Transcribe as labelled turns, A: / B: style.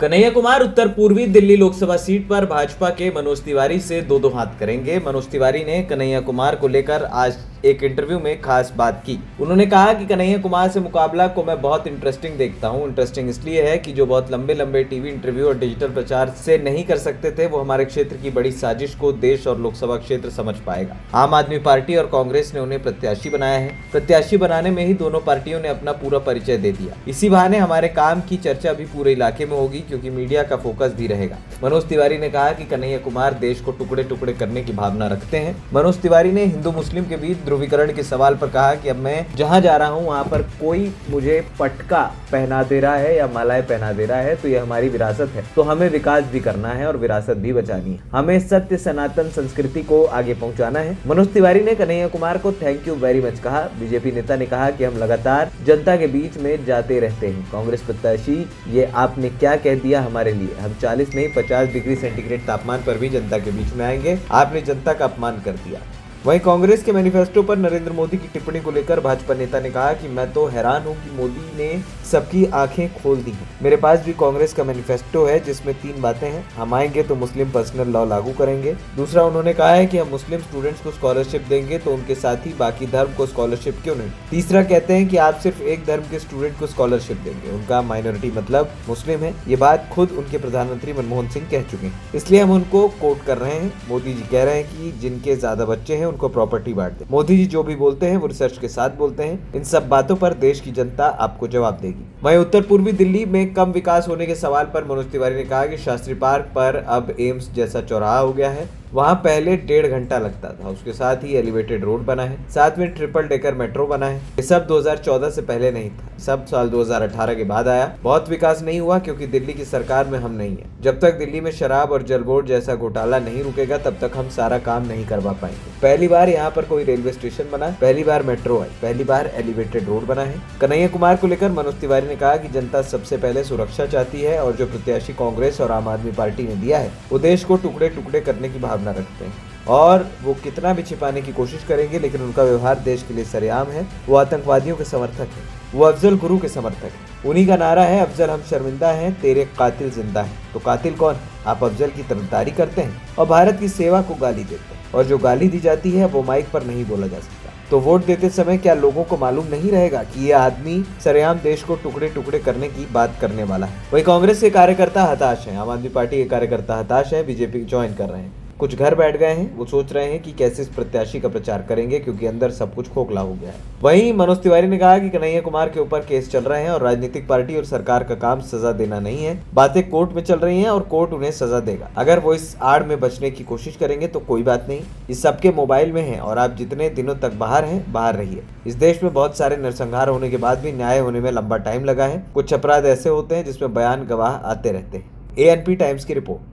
A: कन्हैया कुमार उत्तर पूर्वी दिल्ली लोकसभा सीट पर भाजपा के मनोज तिवारी से दो हाथ करेंगे। मनोज तिवारी ने कन्हैया कुमार को लेकर आज एक इंटरव्यू में खास बात की। उन्होंने कहा कि कन्हैया कुमार से मुकाबला को मैं बहुत इंटरेस्टिंग देखता हूं। इंटरेस्टिंग इसलिए है कि जो बहुत लंबे लंबे टीवी इंटरव्यू और डिजिटल प्रचार से नहीं कर सकते थे, वो हमारे क्षेत्र की बड़ी साजिश को देश और लोकसभा क्षेत्र समझ पाएगा। आम आदमी पार्टी और कांग्रेस ने उन्हें प्रत्याशी बनाया है। प्रत्याशी बनाने में ही दोनों पार्टियों ने अपना पूरा परिचय दे दिया। इसी बहाने हमारे काम की चर्चा भी पूरे इलाके में होगी, क्योंकि मीडिया का फोकस भी रहेगा। मनोज तिवारी ने कहा कि कन्हैया कुमार देश को टुकड़े टुकड़े करने की भावना रखते हैं। मनोज तिवारी ने हिंदू मुस्लिम के बीच ध्रुवीकरण के सवाल पर कहा कि अब मैं जहां जा रहा हूं वहां पर कोई मुझे पटका पहना दे रहा है या मालाएं पहना दे रहा है, तो ये हमारी विरासत है, तो हमें विकास भी करना है और विरासत भी बचानी है। हमें सत्य सनातन संस्कृति को आगे पहुंचाना है। मनोज तिवारी ने कन्हैया कुमार को थैंक यू वेरी मच कहा। बीजेपी नेता ने कहा कि हम लगातार जनता के बीच में जाते रहते हैं। कांग्रेस प्रत्याशी, ये आपने क्या कह दिया हमारे लिए? हम 40 नहीं 50 डिग्री सेंटीग्रेड तापमान पर भी जनता के बीच में आएंगे। आपने जनता का अपमान कर दिया। वहीं कांग्रेस के मैनिफेस्टो पर नरेंद्र मोदी की टिप्पणी को लेकर भाजपा नेता ने कहा कि मैं तो हैरान हूं कि मोदी ने सबकी आंखें खोल दी हैं। मेरे पास भी कांग्रेस का मैनिफेस्टो है जिसमें 3 बातें हैं। हम आएंगे तो मुस्लिम पर्सनल लॉ लागू करेंगे। दूसरा, उन्होंने कहा है कि हम मुस्लिम स्टूडेंट्स को स्कॉलरशिप देंगे, तो उनके साथ ही बाकी धर्म को स्कॉलरशिप क्यों नहीं। तीसरा, कहते हैं कि आप सिर्फ एक धर्म के स्टूडेंट को स्कॉलरशिप देंगे, उनका माइनॉरिटी मतलब मुस्लिम है। ये बात खुद उनके प्रधानमंत्री मनमोहन सिंह कह चुके हैं, इसलिए हम उनको कोट कर रहे हैं। मोदी जी कह रहे हैं कि जिनके ज्यादा बच्चे हैं उनको प्रॉपर्टी बांट दे। मोदी जी जो भी बोलते हैं वो रिसर्च के साथ बोलते हैं। इन सब बातों पर देश की जनता आपको जवाब देगी। वहीं उत्तर पूर्वी दिल्ली में कम विकास होने के सवाल पर मनोज तिवारी ने कहा कि शास्त्री पार्क पर अब एम्स जैसा चौराहा हो गया है। वहां पहले 1.5 घंटा लगता था। उसके साथ ही एलिवेटेड रोड बना है, साथ में ट्रिपल डेकर मेट्रो बना है। ये सब 2014 से पहले नहीं था, सब साल 2018 के बाद आया। बहुत विकास नहीं हुआ क्योंकि दिल्ली की सरकार में हम नहीं है। जब तक दिल्ली में शराब और जल बोर्ड जैसा घोटाला नहीं रुकेगा, तब तक हम सारा काम नहीं करवा पाएंगे। पहली बार यहाँ पर कोई रेलवे स्टेशन बना, पहली बार मेट्रो आई, पहली बार एलिवेटेड रोड बना है। कन्हैया कुमार को लेकर मनोज तिवारी ने कहा कि जनता सबसे पहले सुरक्षा चाहती है और जो प्रत्याशी कांग्रेस और आम आदमी पार्टी ने दिया है वो देश को टुकड़े टुकड़े करने की भावना रखते हैं और वो कितना भी छिपाने की कोशिश करेंगे, लेकिन उनका व्यवहार देश के लिए सरेआम है। वो आतंकवादियों के समर्थक है, वो अफजल गुरु के समर्थक है। उन्हीं का नारा है, अफजल हम शर्मिंदा हैं, तेरे कातिल जिंदा है। तो कातिल कौन है? आप अफजल की तरफदारी करते हैं और भारत की सेवा को गाली देते हैं, और जो गाली दी जाती है वो माइक पर नहीं बोला जा सकता। तो वोट देते समय क्या लोगों को मालूम नहीं रहेगा कि ये आदमी सरेआम देश को टुकड़े टुकड़े करने की बात करने वाला है? वही कांग्रेस के कार्यकर्ता हताश हैं, आम आदमी पार्टी के कार्यकर्ता हताश हैं, बीजेपी ज्वाइन कर रहे हैं। कुछ घर बैठ गए हैं, वो सोच रहे हैं कि कैसे इस प्रत्याशी का प्रचार करेंगे, क्योंकि अंदर सब कुछ खोखला हो गया है। वहीं मनोज तिवारी ने कहा कि कन्हैया कुमार के ऊपर केस चल रहे हैं और राजनीतिक पार्टी और सरकार का काम सजा देना नहीं है। बातें कोर्ट में चल रही हैं और कोर्ट उन्हें सजा देगा। अगर वो इस आड़ में बचने की कोशिश करेंगे तो कोई बात नहीं, ये सबके मोबाइल में है और आप जितने दिनों तक बाहर हैं बाहर रहिए। इस देश में बहुत सारे नरसंहार होने के बाद भी न्याय होने में लंबा टाइम लगा है। कुछ अपराध ऐसे होते हैं जिसमें बयान गवाह आते रहते हैं। ANP टाइम्स की रिपोर्ट।